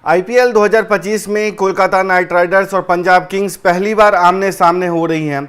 IPL 2025 में Kolkata night Riders और Punjab Kings पहली बार आमने सामने हो रही हैं।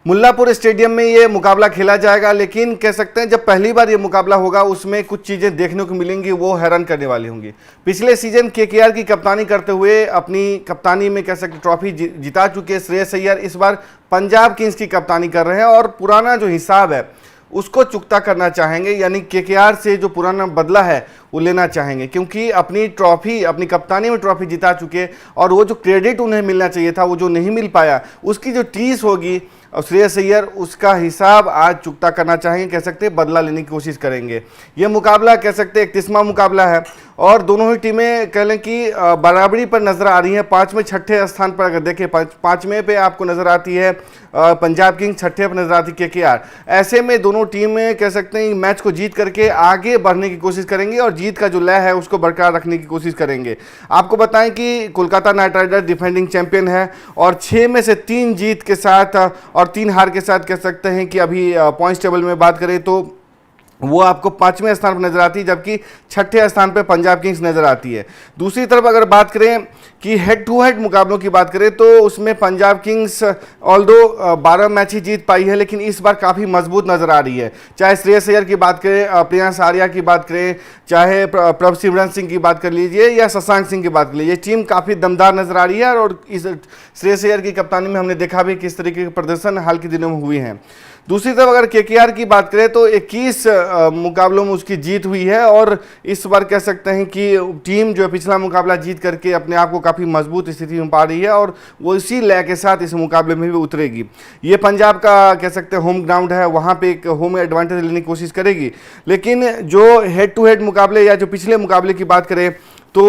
मुल्लापुर स्टेडियम में ये मुकाबला खेला जाएगा, लेकिन कह सकते हैं जब पहली बार ये मुकाबला होगा उसमें कुछ चीज़ें देखने को मिलेंगी, वो हैरान करने वाली होंगी। पिछले सीजन केकेआर की कप्तानी करते हुए अपनी कप्तानी में कह सकते ट्रॉफी जिता चुके श्रेयस अय्यर इस बार पंजाब किंग्स की कप्तानी कर रहे हैं और पुराना जो हिसाब है उसको चुकता करना चाहेंगे, यानी केकेआर से जो पुराना बदला है वो लेना चाहेंगे, क्योंकि अपनी ट्रॉफी अपनी कप्तानी में ट्रॉफी जिता चुके और वो जो क्रेडिट उन्हें मिलना चाहिए था वो जो नहीं मिल पाया, उसकी जो टीस होगी और श्रेयस अय्यर उसका हिसाब आज चुकता करना चाहेंगे, कह सकते हैं बदला लेने की कोशिश करेंगे। ये मुकाबला कह सकते हैं 31वां मुकाबला है और दोनों ही टीमें कह लें कि बराबरी पर नजर आ रही हैं। 5वें 6ठे स्थान पर अगर देखें, 5वें पे आपको नजर आती है पंजाब किंग्स, 6ठे पर नजर आती है केकेआर। ऐसे में दोनों टीमें कह सकते हैं मैच को जीत करके आगे बढ़ने की कोशिश करेंगे और जीत का जो लय है उसको बरकरार रखने की कोशिश करेंगे। आपको बताएं कि Kolkata night Riders defending champion है और 6 में से 3 जीत के साथ और 3 हार के साथ कह सकते हैं कि अभी पॉइंट्स टेबल में बात करें तो वो आपको 5वें स्थान पर नजर आती है, जबकि 6ठे स्थान पर पंजाब किंग्स नजर आती है। दूसरी तरफ अगर बात करें कि हेड टू हेड मुकाबलों की बात करें तो उसमें पंजाब किंग्स ऑल्दो 12 मैच ही जीत पाई है, लेकिन इस बार काफ़ी मजबूत नजर आ रही है। चाहे श्रेयस अय्यर की बात करें, प्रियांश आर्या की बात करें, चाहे प्रभ सिमरन सिंह की बात कर लीजिए या शशांक सिंह की बात कर लीजिए, टीम काफ़ी दमदार नजर आ रही है और इस श्रेयस अय्यर की कप्तानी में हमने देखा भी किस तरीके के प्रदर्शन हाल के दिनों में हुए हैं। दूसरी तरफ अगर केकेआर की बात करें तो 21 मुकाबलों में उसकी जीत हुई है और इस बार कह सकते हैं कि टीम जो पिछला मुकाबला जीत करके अपने आप को काफ़ी मजबूत स्थिति में पा रही है और वो इसी लय के साथ इस मुकाबले में भी उतरेगी। ये पंजाब का कह सकते हैं होम ग्राउंड है, वहाँ पे एक होम एडवांटेज लेने की कोशिश करेगी, लेकिन जो हेड टू हेड मुकाबले या जो पिछले मुकाबले की बात करें तो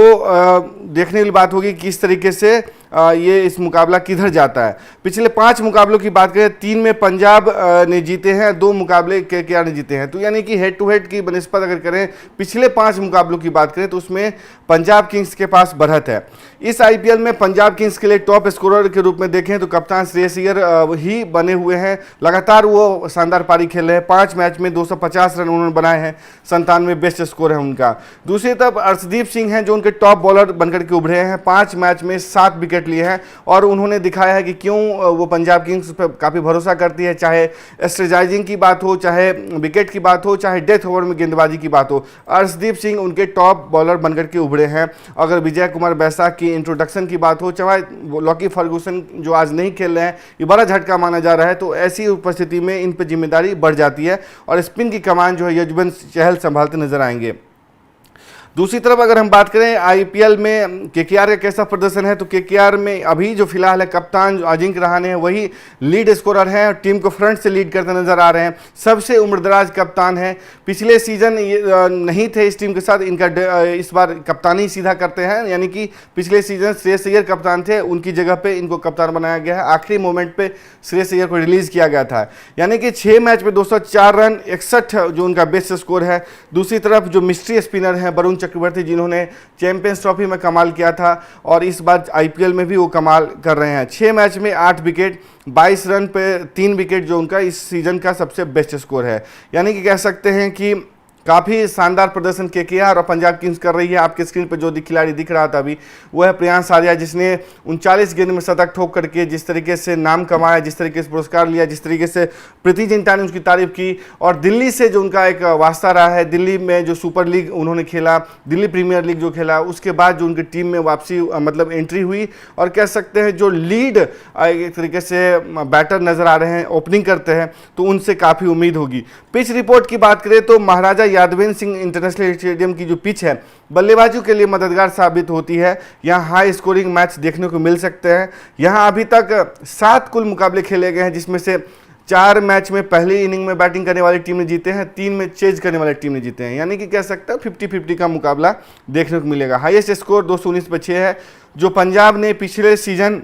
देखने की बात होगी किस तरीके से ये इस मुकाबला किधर जाता है। पिछले 5 मुकाबलों की बात करें 3 में पंजाब ने जीते हैं, 2 मुकाबले केकेआर ने जीते हैं, तो यानी कि हेड टू हेड की बनिस्बत अगर करें पिछले 5 मुकाबलों की बात करें तो उसमें पंजाब किंग्स के पास बढ़त है। इस आईपीएल में पंजाब किंग्स के लिए टॉप स्कोरर के रूप में देखें तो कप्तान श्रेयस अय्यर ही बने हुए हैं। लगातार वो शानदार पारी खेल रहे हैं, 5 मैच में 250 रन उन्होंने बनाए हैं, 97 बेस्ट स्कोर है उनका। दूसरी तरफ अर्शदीप सिंह हैं जो उनके टॉप बॉलर बनकर के उभरे हैं, 5 मैच में 7 विकेट लिए हैं और उन्होंने दिखाया है कि क्यों वो पंजाब किंग्स पर काफ़ी भरोसा करती है, चाहे स्ट्रेटेजाइजिंग की बात हो, चाहे विकेट की बात हो, चाहे डेथ ओवर में गेंदबाजी की बात हो। अर्शदीप सिंह उनके टॉप बॉलर बनकर के उभरे हैं। अगर विजय कुमार बैसाख की इंट्रोडक्शन की बात हो, चाहे लॉकी फर्गूसन जो आज नहीं खेल रहे हैं, ये बड़ा झटका माना जा रहा है, तो ऐसी उपस्थिति में इन पर जिम्मेदारी बढ़ जाती है और स्पिन की कमान जो है युजवेंद्र चहल संभालते नजर आएंगे। दूसरी तरफ अगर हम बात करें आईपीएल में केकेआर का कैसा प्रदर्शन है तो केकेआर में अभी जो फिलहाल है कप्तान अजिंक्य रहाणे हैं वही लीड स्कोरर हैं और टीम को फ्रंट से लीड करते नजर आ रहे हैं। सबसे उम्रदराज कप्तान है, पिछले सीजन नहीं थे इस टीम के साथ, इनका इस बार कप्तानी सीधा करते हैं, यानी कि पिछले सीजन श्रेयस अय्यर कप्तान थे, उनकी जगह पे इनको कप्तान बनाया गया है। आखिरी मोमेंट पे श्रेयस अय्यर को रिलीज किया गया था, यानी कि 6 मैच में 204 रन 61 जो उनका बेस्ट स्कोर है। दूसरी तरफ जो मिस्ट्री स्पिनर है वरुण चक्रवर्ती जिन्होंने चैंपियंस ट्रॉफी में कमाल किया था और इस बार आईपीएल में भी वो कमाल कर रहे हैं। 6 मैच में 8 विकेट 22 रन पे 3 विकेट जो उनका इस सीजन का सबसे बेस्ट स्कोर है, यानी कि कह सकते हैं कि काफ़ी शानदार प्रदर्शन केकेआर और पंजाब किंग्स कर रही है। आपके स्क्रीन पर जो खिलाड़ी दिख रहा था अभी वो है प्रियांश आर्या, जिसने 39 गेंद में शतक ठोक करके जिस तरीके से नाम कमाया, जिस तरीके से पुरस्कार लिया, जिस तरीके से प्रीति जिंटा ने उसकी तारीफ की और दिल्ली से जो उनका एक वास्ता रहा है, दिल्ली में जो सुपर लीग उन्होंने खेला, दिल्ली प्रीमियर लीग जो खेला, उसके बाद जो उनकी टीम में वापसी मतलब एंट्री हुई और कह सकते हैं जो लीड एक तरीके से बैटर नज़र आ रहे हैं, ओपनिंग करते हैं, तो उनसे काफ़ी उम्मीद होगी। पिच रिपोर्ट की बात करें तो महाराजा यादवेंद्र सिंह इंटरनेशनल स्टेडियम की जो पिच है बल्लेबाजों के लिए मददगार साबित होती है। यहाँ हाई स्कोरिंग मैच देखने को मिल सकते हैं। यहाँ अभी तक 7 कुल मुकाबले खेले गए हैं, जिसमें से 4 मैच में पहली इनिंग में बैटिंग करने वाली टीम ने जीते हैं, 3 में चेज करने वाली टीम ने जीते हैं, यानी कि कह सकते हैं 50-50 का मुकाबला देखने को मिलेगा। हाईएस्ट स्कोर 219 पे 6 है। जो पंजाब ने पिछले सीजन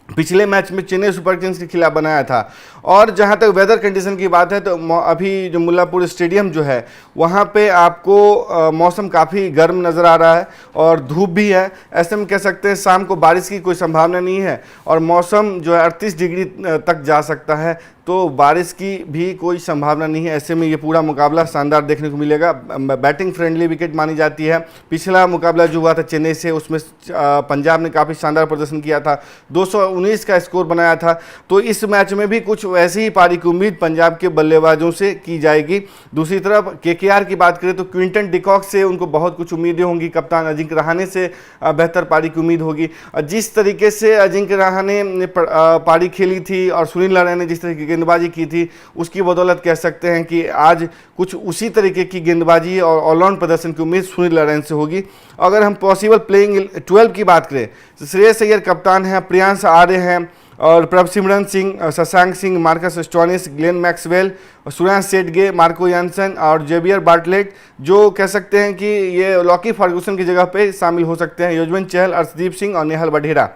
पिछले मैच में चेन्नई सुपर किंग्स के खिलाफ बनाया था। और जहां तक वेदर कंडीशन की बात है तो अभी जो मुल्लापुर स्टेडियम जो है वहां पे आपको मौसम काफ़ी गर्म नज़र आ रहा है और धूप भी है। ऐसे में कह सकते हैं शाम को बारिश की कोई संभावना नहीं है और मौसम जो है 38 डिग्री तक जा सकता है, तो बारिश की भी कोई संभावना नहीं है। ऐसे में ये पूरा मुकाबला शानदार देखने को मिलेगा। बैटिंग फ्रेंडली विकेट मानी जाती है। पिछला मुकाबला जो हुआ था चेन्नई से, उसमें पंजाब ने काफ़ी शानदार प्रदर्शन किया था, 219 का स्कोर बनाया था। तो इस मैच में भी कुछ वैसी ही पारी की उम्मीद पंजाब के बल्लेबाजों से की जाएगी। दूसरी तरफ केकेआर की बात करें तो क्विंटन डिकॉक से उनको बहुत कुछ उम्मीदें होंगी। कप्तान अजिंक्य रहाणे से बेहतर पारी की उम्मीद होगी। जिस तरीके से अजिंक्य रहाणे ने पारी खेली थी और सुनील नारायण ने जिस तरीके की गेंदबाजी की थी, उसकी बदौलत कह सकते हैं कि आज कुछ उसी तरीके की गेंदबाजी और ऑलराउंड प्रदर्शन की उम्मीद सुनील नारायण से होगी। अगर हम पॉसिबल प्लेइंग 12 की बात करें तो श्रेयस अय्यर कप्तान हैं, प्रियांश आर्य हैं और Prabhsimran Singh, Shashank Singh, Marcus Stoinis, Glenn Maxwell, Suryansh Shedge, Marco Jansen और जेवियर बार्टलेट, जो कह सकते हैं कि ये लॉकी फर्गूसन की जगह पे शामिल हो सकते हैं। युजवेंद्र चहल, अर्शदीप सिंह और नेहल वढेरा।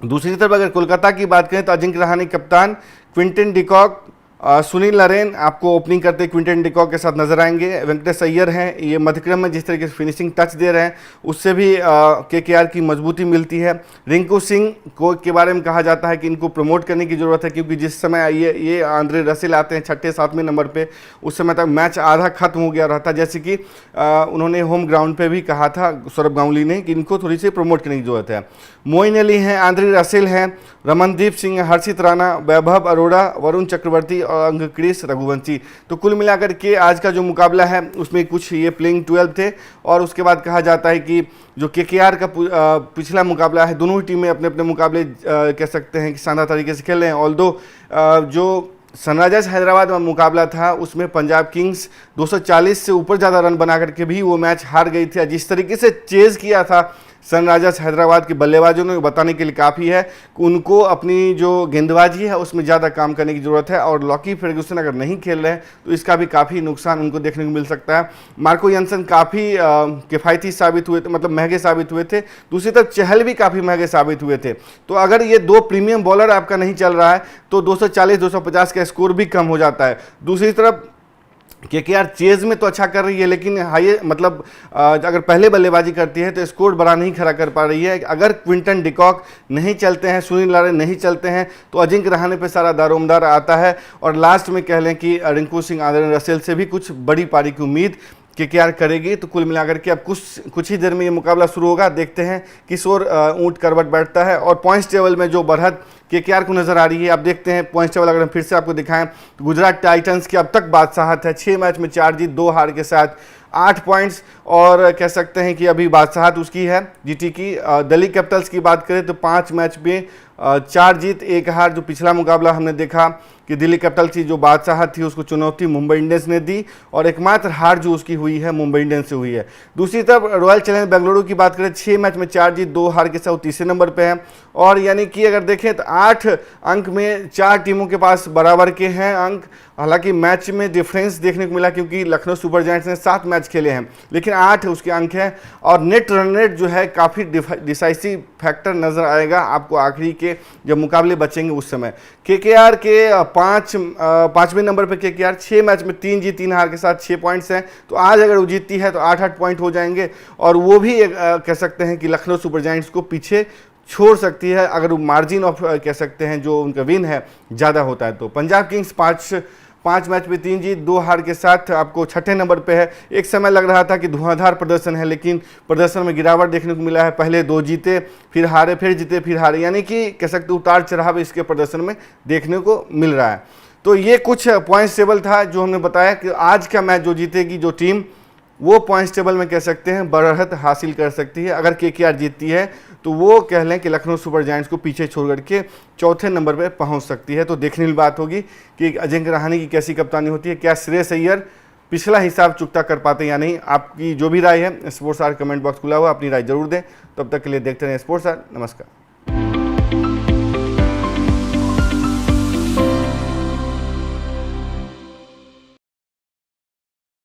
दूसरी तरफ अगर कोलकाता की बात करें तो अजिंक्य रहाणे कप्तान, क्विंटन डिकॉक, सुनील नारायण आपको ओपनिंग करते क्विंटन डिकॉक के साथ नजर आएंगे। वेंकटेश अय्यर हैं, ये मध्यक्रम में जिस तरीके से फिनिशिंग टच दे रहे हैं उससे भी केकेआर की मजबूती मिलती है। रिंकू सिंह को के बारे में कहा जाता है कि इनको प्रमोट करने की ज़रूरत है, क्योंकि जिस समय ये आंद्रे रसेल आते हैं 6-7वें नंबर पे, उस समय तक मैच आधा खत्म हो गया रहता। जैसे कि उन्होंने होम ग्राउंड पर भी कहा था सौरभ गांगुली ने कि इनको थोड़ी सी प्रमोट करने की ज़रूरत है। मोइन अली हैं, आंद्रे रसेल हैं, रमनदीप सिंह, हर्षित राणा, वैभव अरोड़ा, वरुण चक्रवर्ती और अंगक्रिश रघुवंशी। तो कुल मिलाकर के आज का जो मुकाबला है उसमें कुछ ये प्लेइंग 12 थे। और उसके बाद कहा जाता है कि जो केकेआर का पिछला मुकाबला है, दोनों ही टीमें अपने अपने मुकाबले कह सकते हैं कि शानदार तरीके से खेल रहे हैं। ऑल्दो जो सनराइजर्स हैदराबाद में मुकाबला था उसमें पंजाब किंग्स 240 से ऊपर ज़्यादा रन बना करके भी वो मैच हार गई थी। जिस तरीके से चेज़ किया था सनराइजर्स हैदराबाद के बल्लेबाजों ने, बताने के लिए काफ़ी है कि उनको अपनी जो गेंदबाजी है उसमें ज़्यादा काम करने की ज़रूरत है। और लॉकी फर्गूसन अगर नहीं खेल रहे हैं तो इसका भी काफ़ी नुकसान उनको देखने को मिल सकता है। मार्को यानसन काफ़ी किफ़ायती साबित हुए थे, मतलब महंगे साबित हुए थे। दूसरी तरफ चहल भी काफ़ी महंगे साबित हुए थे। तो अगर ये दो प्रीमियम बॉलर आपका नहीं चल रहा है तो 240-250 का स्कोर भी कम हो जाता है। दूसरी तरफ केकेआर चेज में तो अच्छा कर रही है, लेकिन हाई मतलब अगर पहले बल्लेबाजी करती है तो स्कोर बड़ा नहीं खड़ा कर पा रही है। अगर क्विंटन डिकॉक नहीं चलते हैं, सुनील नारायण नहीं चलते हैं, तो अजिंक्य रहाणे पे सारा दारोमदार आता है। और लास्ट में कह लें कि रिंकू सिंह, आंद्रे रसेल से भी कुछ बड़ी पारी की उम्मीद केकेआर करेगी। तो कुल मिलाकर के अब कुछ ही देर में ये मुकाबला शुरू होगा। देखते हैं किस ओर ऊंट करवट बैठता है। और पॉइंट्स टेबल में जो बढ़त केकेआर को नजर आ रही है, अब देखते हैं पॉइंट्स टेबल। अगर हम फिर से आपको दिखाएं तो गुजरात टाइटंस की अब तक बादशाहत है, 6 मैच में 4 जीत 2 हार के साथ 8 पॉइंट्स। और कह सकते हैं कि अभी बादशाहत उसकी है जीटी की। दिल्ली कैपिटल्स की बात करें तो 5 मैच में 4 जीत 1 हार। जो पिछला मुकाबला हमने देखा कि दिल्ली कैपिटल्स की जो बादशाहत थी उसको चुनौती मुंबई इंडियंस ने दी और एकमात्र हार जो उसकी हुई है मुंबई इंडियंस से हुई है। दूसरी तरफ रॉयल चैलेंजर्स बेंगलुरु की बात करें, 6 मैच में 4 जीत 2 हार के साथ तीसरे नंबर पे है। और यानी कि अगर देखें तो 8 अंक में 4 टीमों के पास बराबर के हैं अंक। हालांकि मैच में डिफरेंस देखने को मिला क्योंकि लखनऊ सुपर जायंट्स ने 7 मैच खेले हैं, लेकिन 8 उसके अंक हैं। और नेट रन रेट जो है काफ़ी डिसाइसिव फैक्टर नज़र आएगा आपको आखिरी के जब मुकाबले बचेंगे उस समय। केकेआर के 5वें नंबर पे केकेआर 6 मैच में 3 जीत 3 हार के साथ 6 पॉइंट्स हैं। तो आज अगर वो जीतती है तो 8-8 पॉइंट हो जाएंगे और वो भी कह सकते हैं कि लखनऊ सुपर जायंट्स को पीछे छोड़ सकती है अगर वो मार्जिन ऑफ कह सकते हैं जो उनका विन है ज़्यादा होता है। तो पंजाब किंग्स 5 मैच में 3 जीत 2 हार के साथ आपको 6ठे नंबर पे है। एक समय लग रहा था कि धुआंधार प्रदर्शन है, लेकिन प्रदर्शन में गिरावट देखने को मिला है। पहले 2 जीते फिर हारे, फिर जीते फिर हारे, यानी कि कह सकते उतार चढ़ाव इसके प्रदर्शन में देखने को मिल रहा है। तो ये कुछ पॉइंट्स टेबल था जो हमने बताया कि आज का मैच जो जीतेगी जो टीम, वो पॉइंट्स टेबल में कह सकते हैं बढ़त हासिल कर सकती है। अगर केकेआर जीतती है तो वो कह लें कि लखनऊ सुपर जायंट्स को पीछे छोड़ करके 4थे नंबर पर पहुंच सकती है। तो देखने की बात होगी कि अजिंक्य रहाणे की कैसी कप्तानी होती है, क्या श्रेयस अय्यर पिछला हिसाब चुकता कर पाते या नहीं। आपकी जो भी राय है स्पोर्ट्स आर कमेंट बॉक्स खुला हुआ, अपनी राय जरूर दें। तब तक के लिए देखते रहें स्पोर्ट्स आर। नमस्कार।